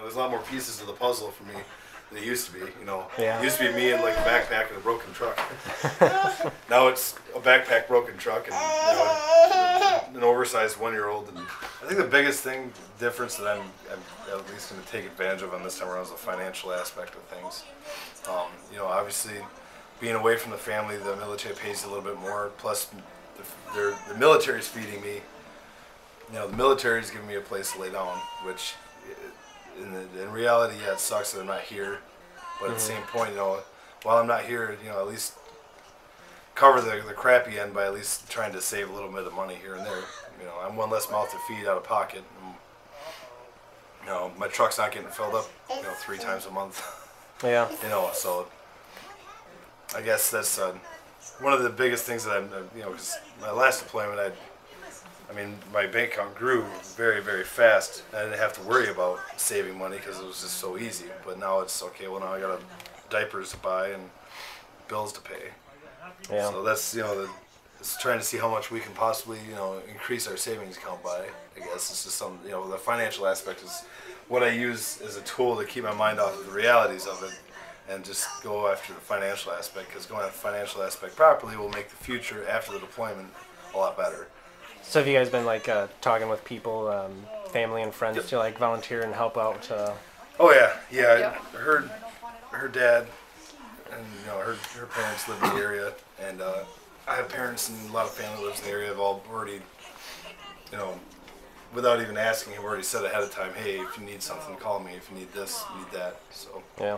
there's a lot more pieces to the puzzle for me than it used to be. Yeah. It used to be me and like a backpack and a broken truck. Now it's a backpack, broken truck, and an oversized 1-year-old. And I think the biggest difference that I'm at least going to take advantage of on this time around is the financial aspect of things. Obviously, being away from the family, the military pays you a little bit more. Plus, the military's feeding me. The military's giving me a place to lay down, which in reality, yeah, it sucks that I'm not here. But at the same point, while I'm not here, at least cover the crappy end by at least trying to save a little bit of money here and there. I'm one less mouth to feed out of pocket. My truck's not getting filled up, 3 times a month. Yeah. So I guess that's one of the biggest things that I'm, because my last deployment, my bank account grew very, very fast. I didn't have to worry about saving money because it was just so easy. But now it's okay. Well, now I got diapers to buy and bills to pay. Yeah. So that's it's trying to see how much we can possibly increase our savings account by. I guess it's just some the financial aspect is what I use as a tool to keep my mind off of the realities of it and just go after the financial aspect, because going after the financial aspect properly will make the future after the deployment a lot better. So have you guys been talking with people, family and friends Yep. to volunteer and help out? Oh yeah. Yep. Her dad and her parents live in the area, and I have parents and a lot of family lives in the area. Have all already, without even asking, have already said ahead of time, hey, if you need something, call me. If you need this, you need that. So Yeah.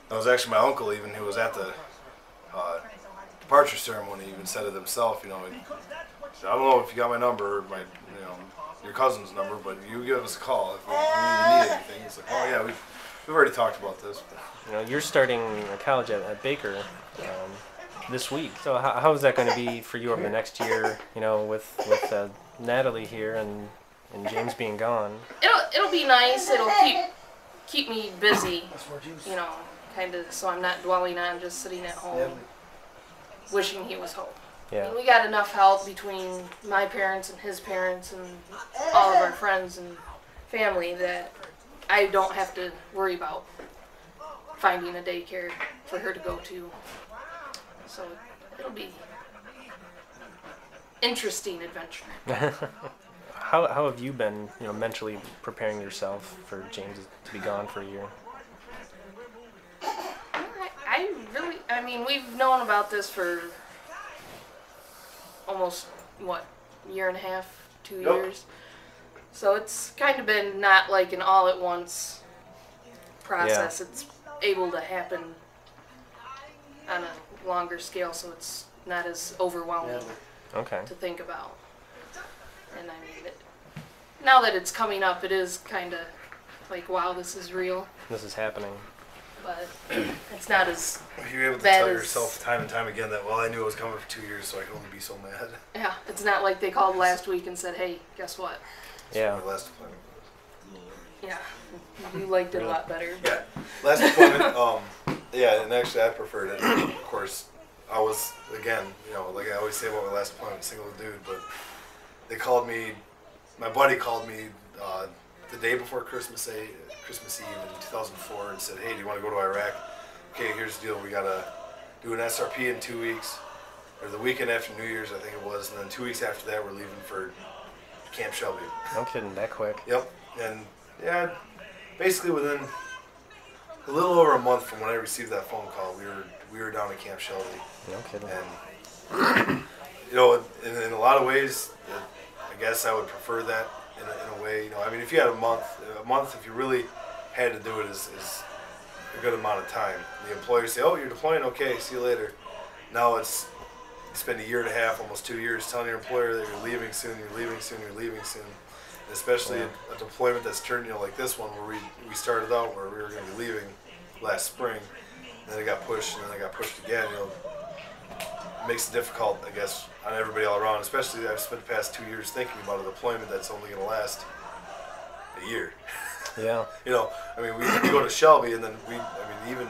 that was actually my uncle, even who was at the departure ceremony, even said it himself. I don't know if you got my number or your cousin's number, but you give us a call if you need anything. It's like, oh yeah, we've already talked about this. You're starting college at Baker this week. So how is that going to be for you over the next year? With Natalie here and James being gone. It'll be nice. It'll keep me busy. Kind of, so I'm not dwelling on just sitting at home wishing he was home. Yeah. And we got enough help between my parents and his parents and all of our friends and family that I don't have to worry about finding a daycare for her to go to. So it'll be interesting adventure. How have you been, mentally preparing yourself for James to be gone for a year? We've known about this for almost, year and a half, 2 years. So it's kind of been not like an all-at-once process. Yeah. It's able to happen on a longer scale, so it's not as overwhelming to think about. And now that it's coming up, it is kind of like, wow, this is real. This is happening. But it's not as You're able to bad tell as, yourself time and time again that, well, I knew it was coming for 2 years, so I could only be so mad. Yeah, it's not like they called last week and said, hey, guess what? Yeah. My last deployment. Yeah, you liked it a lot better. Yeah, last deployment, and actually I preferred it. Of course, I was, again, like I always say about my last deployment, single dude, but they called me, my buddy called me the day before Christmas Eve in 2004 and said, hey, do you want to go to Iraq? Okay, here's the deal. We got to do an SRP in 2 weeks, or the weekend after New Year's, I think it was, and then 2 weeks after that, we're leaving for Camp Shelby. No kidding, that quick. Yep, and basically within a little over a month from when I received that phone call, we were down at Camp Shelby. No kidding. And in a lot of ways, I guess I would prefer that in a way. If you had a month, if you really had to do it, is a good amount of time. The employers say, oh, you're deploying, okay, see you later. Now you spend a year and a half, almost 2 years, telling your employer that you're leaving soon, you're leaving soon, you're leaving soon. And especially a deployment that's turned, like this one, where we started out where we were going to be leaving last spring, and then it got pushed, and then it got pushed again. It makes it difficult, I guess, on everybody all around. Especially, I've spent the past 2 years thinking about a deployment that's only going to last a year. Yeah. We go to Shelby, and then even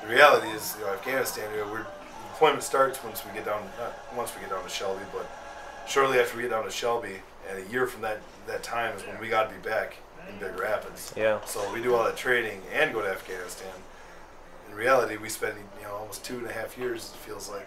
the reality is, Afghanistan, the deployment starts once we get down to Shelby, but shortly after we get down to Shelby, and a year from that time is when we got to be back in Big Rapids. Yeah. So we do all that training and go to Afghanistan. In reality, we spend almost 2.5 years, it feels like.